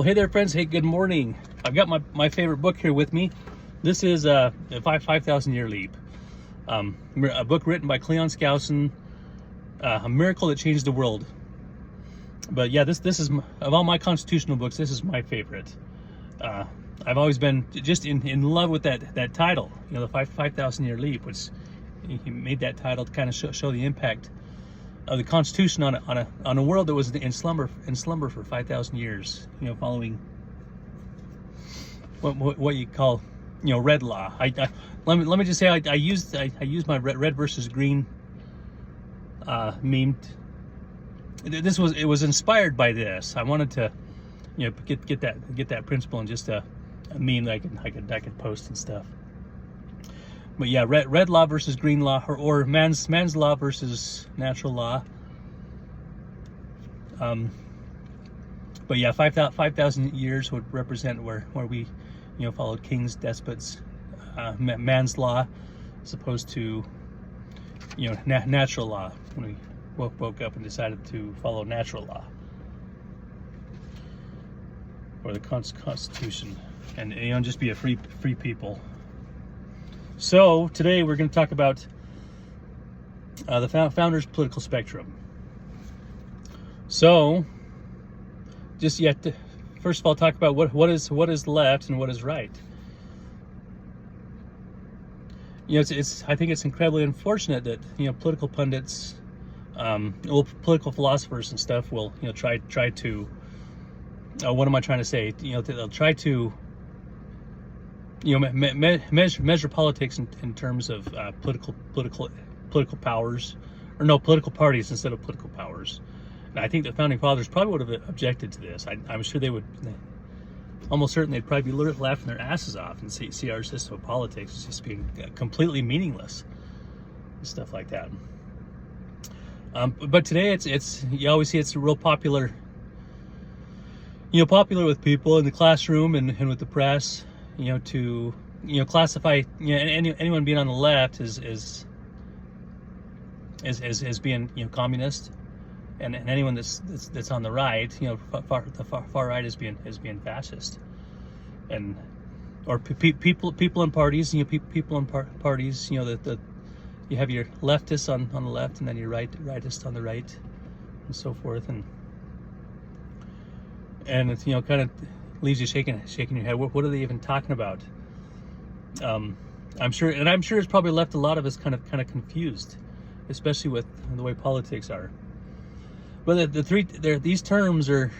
Well, hey there, friends. Hey, good morning. I've got my favorite book here with me. This is the 5,000 Year Leap, a book written by Cleon Skousen, a miracle that changed the world. But yeah, this is, of all my constitutional books, this is my favorite. I've always been just in love with that title, the 5,000 Year Leap, which he made that title to kind of show the impact of the Constitution on a world that was in slumber for 5,000 years. Following what you call red law. Let me just say I used my red versus green meme. It was inspired by this. I wanted to get that principle in just a meme that I could post and stuff. But yeah, red law versus green law, or man's law versus natural law. But yeah, 5,000 years would represent where we followed kings, despots, man's law, as opposed to natural law, when we woke up and decided to follow natural law, or the Constitution, and just be a free people. So today we're going to talk about the founders' political spectrum. So, first of all, talk about what is left and what is right. I think it's incredibly unfortunate that political pundits, political philosophers and stuff will try to. What am I trying to say? They'll try to measure politics in terms of political powers, or no, political parties instead of political powers. And I think the founding fathers probably would have objected to this. I'm sure they would. Almost certain they'd probably be laughing their asses off and see our system of politics as just being completely meaningless and stuff like that. But today it's you always see it's real popular. Popular with people in the classroom and with the press. To classify anyone being on the left as being communist, and anyone that's on the right, the far right is being fascist, or people in parties, people in parties, that you have your leftists on the left, and then your rightists on the right, and so forth, and it's kind of leaves you shaking your head. What are they even talking about? I'm sure it's probably left a lot of us kind of confused, especially with the way politics are. But these terms are,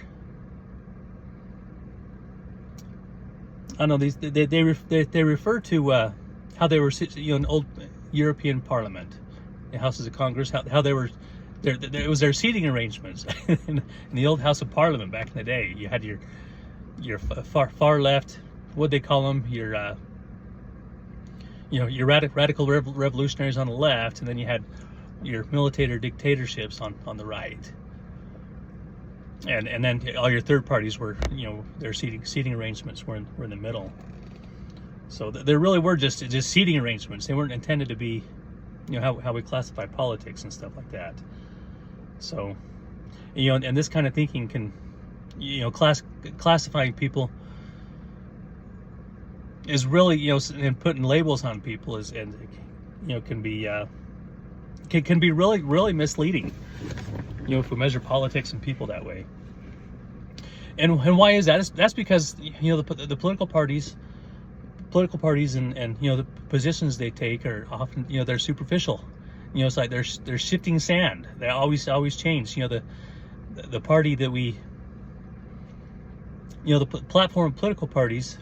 I don't know, they refer to how they were in old European Parliament, the Houses of Congress, how they were. It was their seating arrangements in the old House of Parliament back in the day. You had your far left, what they call them, your radical revolutionaries on the left, and then you had your military dictatorships on the right, and then all your third parties were, their seating arrangements were in the middle. So there really were just seating arrangements. They weren't intended to be how we classify politics and stuff like that. So and this kind of thinking can classifying people is really and putting labels on people can be really misleading if we measure politics and people that way. And why is that? That's because the political parties and the positions they take are often they're superficial. It's like they're shifting sand. They always change. The party that we the platform of political parties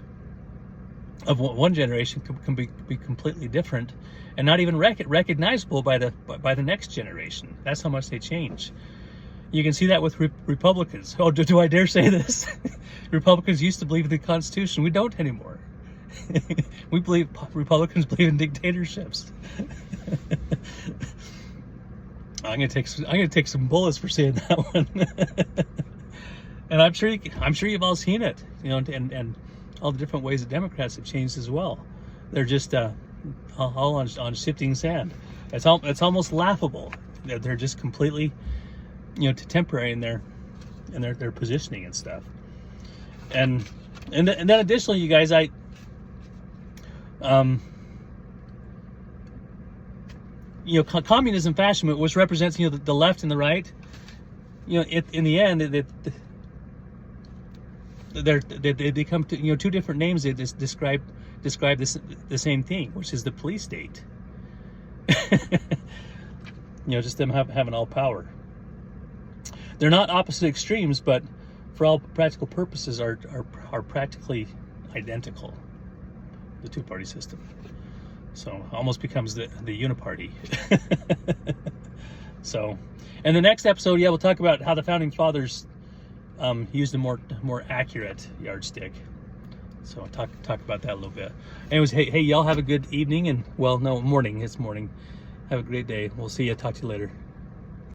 of one generation can be completely different, and not even recognizable by the next generation. That's how much they change. You can see that with Republicans. Oh, do I dare say this? Republicans used to believe in the Constitution. We don't anymore. Republicans believe in dictatorships. I'm gonna take some bullets for saying that one. And I'm sure you've all seen it, and all the different ways that Democrats have changed as well. They're just all on shifting sand. It's almost laughable. They're just completely temporary in their positioning and stuff. And then additionally, you guys, communism, fascism, which represents, the left and the right, in the end, they come to, two different names that describe the same thing, which is the police state. Just them having all power. They're not opposite extremes, but for all practical purposes are practically identical. The two-party system. So almost becomes the uniparty. So, and the next episode, we'll talk about how the founding fathers used a more accurate yardstick. So I'll talk about that a little bit. Anyways, hey, y'all have a good evening, and morning. It's morning. Have a great day. We'll see you. Talk to you later.